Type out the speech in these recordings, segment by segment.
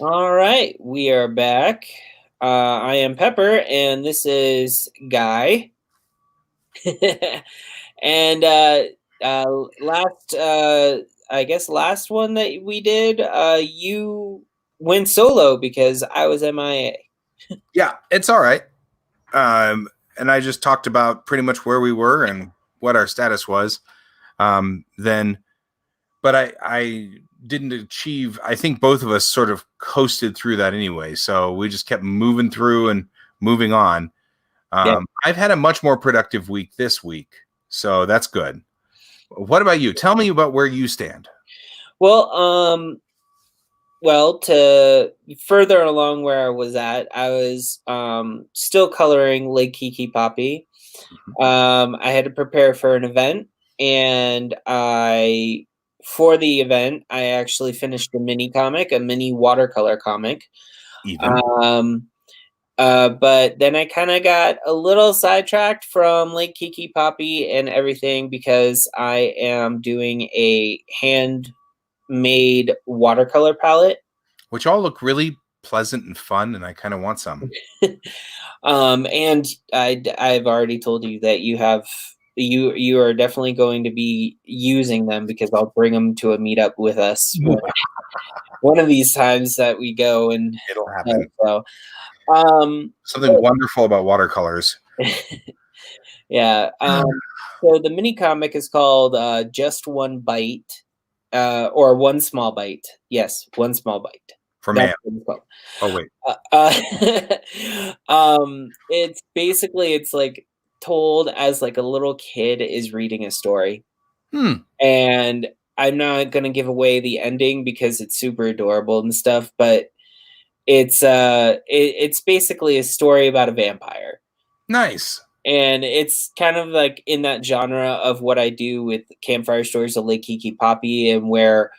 All right, we are back. I am Pepper, and this is Guy. and last, I guess, last one that we did, you went solo because I was MIA. Yeah, it's all right. And I just talked about pretty much where we were and what our status was. Then, but I didn't achieve. I think both of us sort of coasted through that anyway. So we just kept moving through and moving on. Yeah. I've had a much more productive week this week, so that's good. What about you? Tell me about where you stand. Well, well, to further along where I was at, I was still coloring Lake Kiki Poppy. I had to prepare for an event, and for the event, I actually finished a mini comic, a mini watercolor comic. Even Um, but then I kind of got a little sidetracked from Lake Kiki Poppy and everything because I am doing a handmade watercolor palette. which all look really pleasant and fun, and I kind of want some. And I've already told you that you are definitely going to be using them because I'll bring them to a meetup with us one of these times that we go, and It'll happen. so Something wonderful about watercolors. yeah. So the mini comic is called Just One Bite, or One Small Bite. Yes, One Small Bite. For That's man. what it's called. Oh wait. It's basically, it's like told as like a little kid is reading a story. And I'm not gonna give away the ending because it's super adorable and stuff, but it's basically a story about a vampire. Nice. And it's kind of like in that genre of what I do with Campfire Stories of Lake Kiki Poppy, and where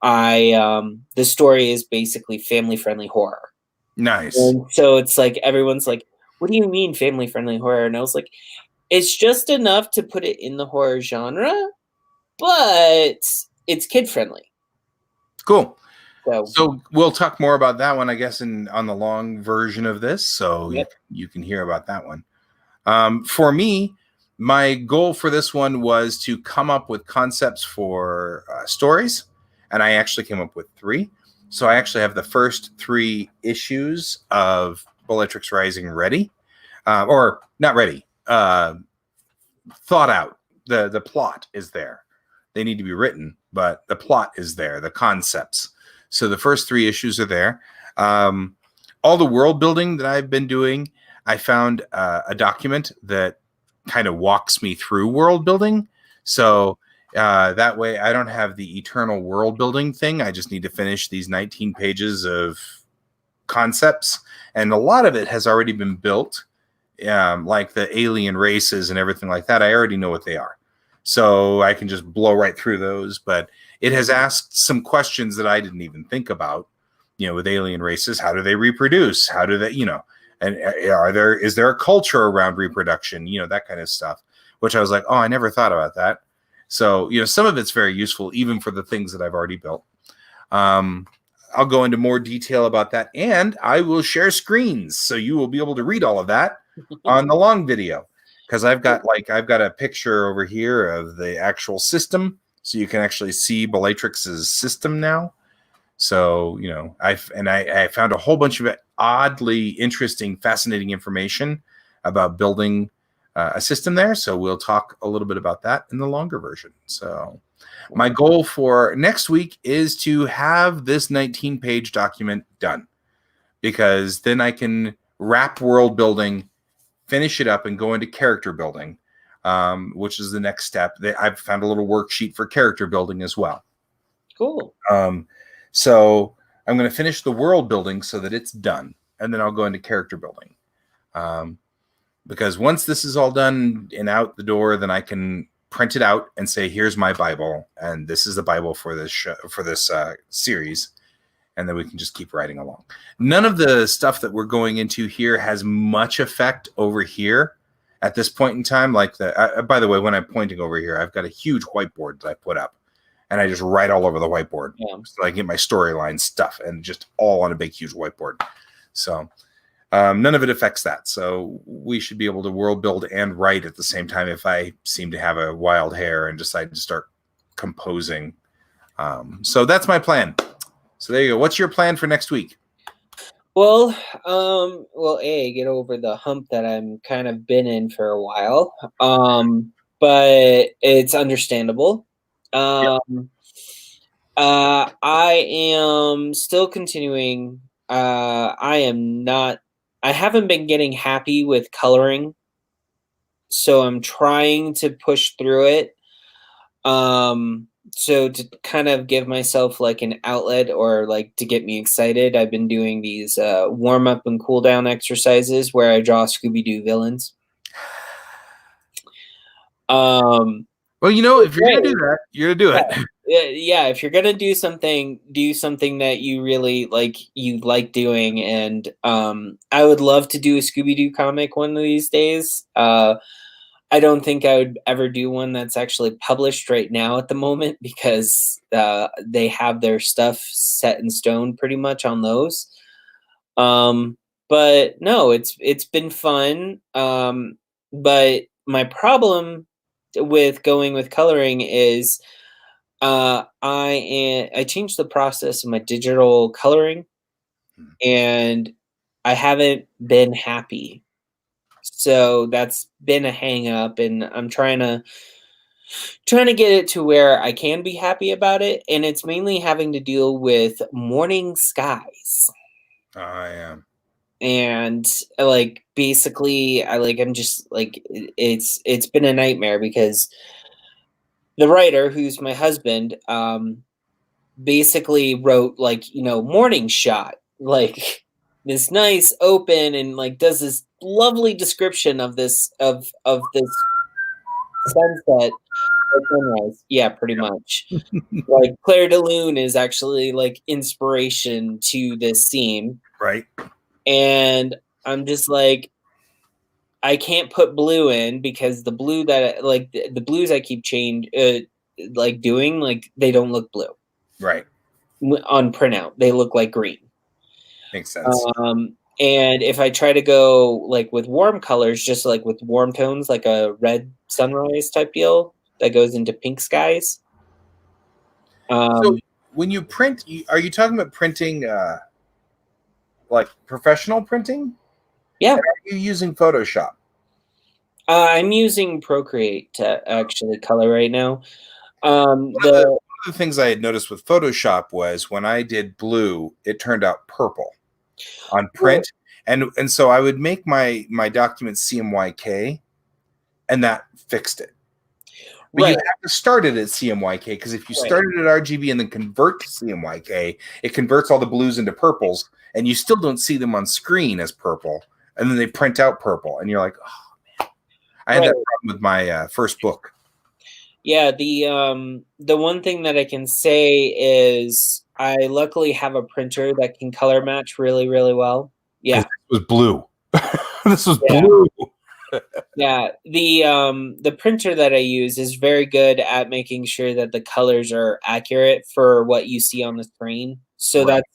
the story is basically family friendly horror. Nice. And so it's like everyone's like, what do you mean family friendly horror? And I was like, it's just enough to put it in the horror genre, but it's kid friendly. Cool. So So we'll talk more about that one, I guess, on the long version of this. So yep. you can hear about that one. For me, my goal for this one was to come up with concepts for stories, and I actually came up with 3. So I actually have the first 3 issues of Bellatrix Rising ready, or not ready, thought out. The plot is there. They need to be written, but the plot is there, the concepts. So the first 3 issues are there. All the world building that I've been doing, I found a document that kind of walks me through world building. So that way I don't have the eternal world building thing. I just need to finish these 19 pages of concepts. And a lot of it has already been built, like the alien races and everything like that. I already know what they are. So I can just blow right through those. But it has asked some questions that I didn't even think about. With alien races, how do they reproduce? How do they, and is there a culture around reproduction? That kind of stuff, which I was like, oh, I never thought about that. So, some of it's very useful, even for the things that I've already built. I'll go into more detail about that, and I will share screens, so you will be able to read all of that on the long video. Because I've got a picture over here of the actual system, so you can actually see Bellatrix's system now. So, I found a whole bunch of oddly interesting, fascinating information about building a system there. So we'll talk a little bit about that in the longer version. So my goal for next week is to have this 19-page document done, because then I can wrap world building, finish it up, and go into character building, which is the next step. I've found a little worksheet for character building as well. Cool. So I'm going to finish the world building so that it's done, and then I'll go into character building. Because once this is all done and out the door, then I can print it out and say, here's my Bible, and this is the Bible for this show, for this series. And then we can just keep writing along. None of the stuff that we're going into here has much effect over here at this point in time. Like by the way, when I'm pointing over here, I've got a huge whiteboard that I put up. and I just write all over the whiteboard. Yeah. So I get my storyline stuff and just all on a big, huge whiteboard. So none of it affects that. So we should be able to world build and write at the same time if I seem to have a wild hair and decide to start composing. So that's my plan. So there you go. What's your plan for next week? Well, get over the hump that I'm kind of been in for a while. But it's understandable. I am still continuing. I haven't been getting happy with coloring, so I'm trying to push through it. So to kind of give myself like an outlet or like to get me excited, I've been doing these warm up and cool down exercises where I draw Scooby-Doo villains. Well, you know, if you're gonna do that, you're gonna do it. Yeah, if you're gonna do something that you really like, doing. And I would love to do a Scooby-Doo comic one of these days. I don't think I would ever do one that's actually published right now at the moment, because they have their stuff set in stone pretty much on those. But no, it's been fun. But my problem with going with coloring is I changed the process of my digital coloring, and I haven't been happy. So that's been a hang up, and I'm trying to get it to where I can be happy about it, and it's mainly having to deal with morning skies. I am. And like basically I'm just like, it's been a nightmare, because the writer, who's my husband, basically wrote like, morning shot, like this nice open, and like does this lovely description of this sunset or sunrise. Yeah, pretty much. Like Claire de Lune is actually like inspiration to this scene. Right. And I'm just like, I can't put blue in, because the blue that like the blues I keep doing, like they don't look blue. Right. On printout, they look like green. Makes sense. And if I try to go like with warm colors, just like with warm tones, like a red sunrise type deal that goes into pink skies. So when you print, are you talking about printing like professional printing? Yeah. Or are you using Photoshop? I'm using Procreate to actually color right now. One of the things I had noticed with Photoshop was when I did blue, it turned out purple on print. And so I would make my documents CMYK, and that fixed it. But you have to start it at CMYK, because if you started at RGB and then convert to CMYK, it converts all the blues into purples, and you still don't see them on screen as purple, and then they print out purple, and you're like, oh man. I had that problem with my first book. Yeah, the one thing that I can say is I luckily have a printer that can color match really, really well. Yeah. This was blue. This was blue. Yeah, the printer that I use is very good at making sure that the colors are accurate for what you see on the screen. So that's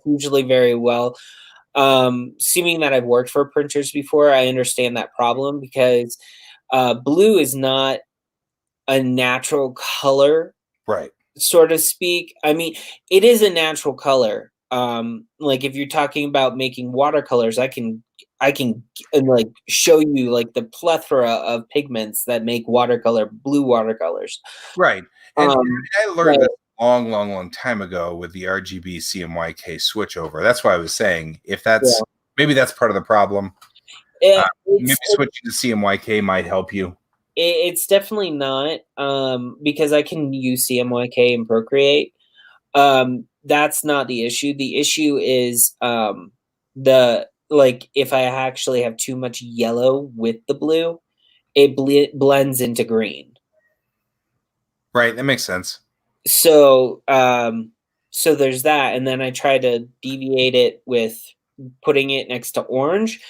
usually very well. Assuming that I've worked for printers before, I understand that problem, because blue is not a natural color, right? So to speak. I mean, it is a natural color. Like if you're talking about making watercolors, I can like show you like the plethora of pigments that make blue watercolors. Right. And I learned that long time ago with the RGB CMYK switchover. That's why I was saying, if that's maybe that's part of the problem. Maybe switching to CMYK might help you. It's definitely not, because I can use CMYK and Procreate. That's not the issue. The issue is if I actually have too much yellow with the blue, it blends into green. Right, that makes sense. So so there's that, and then I try to deviate it with putting it next to orange,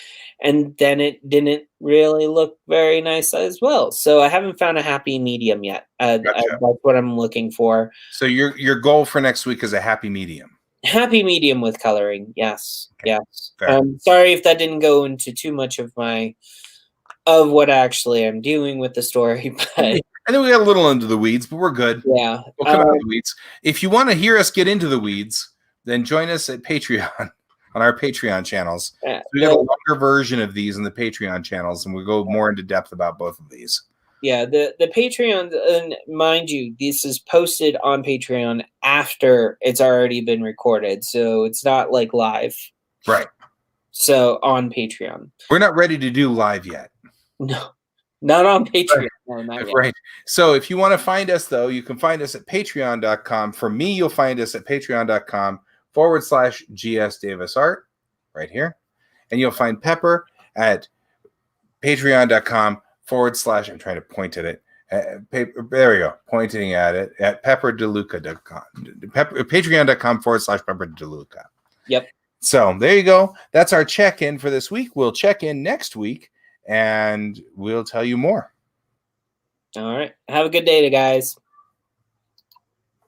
and then it didn't really look very nice as well. So I haven't found a happy medium yet. Gotcha. That's what I'm looking for. So your goal for next week is a happy medium. Happy medium with coloring. Yes. Okay. Yes. Fair. Sorry if that didn't go into too much of what actually I'm doing with the story, but I think we got a little into the weeds, but we're good. yeah. We'll come out of the weeds. If you want to hear us get into the weeds, then join us at Patreon on our Patreon channels. So we got a longer version of these in the Patreon channels, and we go more into depth about both of these. Yeah, the Patreon, and mind you, this is posted on Patreon after it's already been recorded, so it's not like live. Right. So on Patreon. We're not ready to do live yet. No, not on Patreon. No, not yet. Right. So if you want to find us, though, you can find us at patreon.com. For me, you'll find us at patreon.com/GSDavisArt right here. And you'll find Pepper at patreon.com/ I'm trying to point at it. There we go. Pointing at it at pepperdeluca.com. Patreon.com/pepperdeluca. Yep. So there you go. That's our check-in for this week. We'll check in next week and we'll tell you more. All right. Have a good day, guys.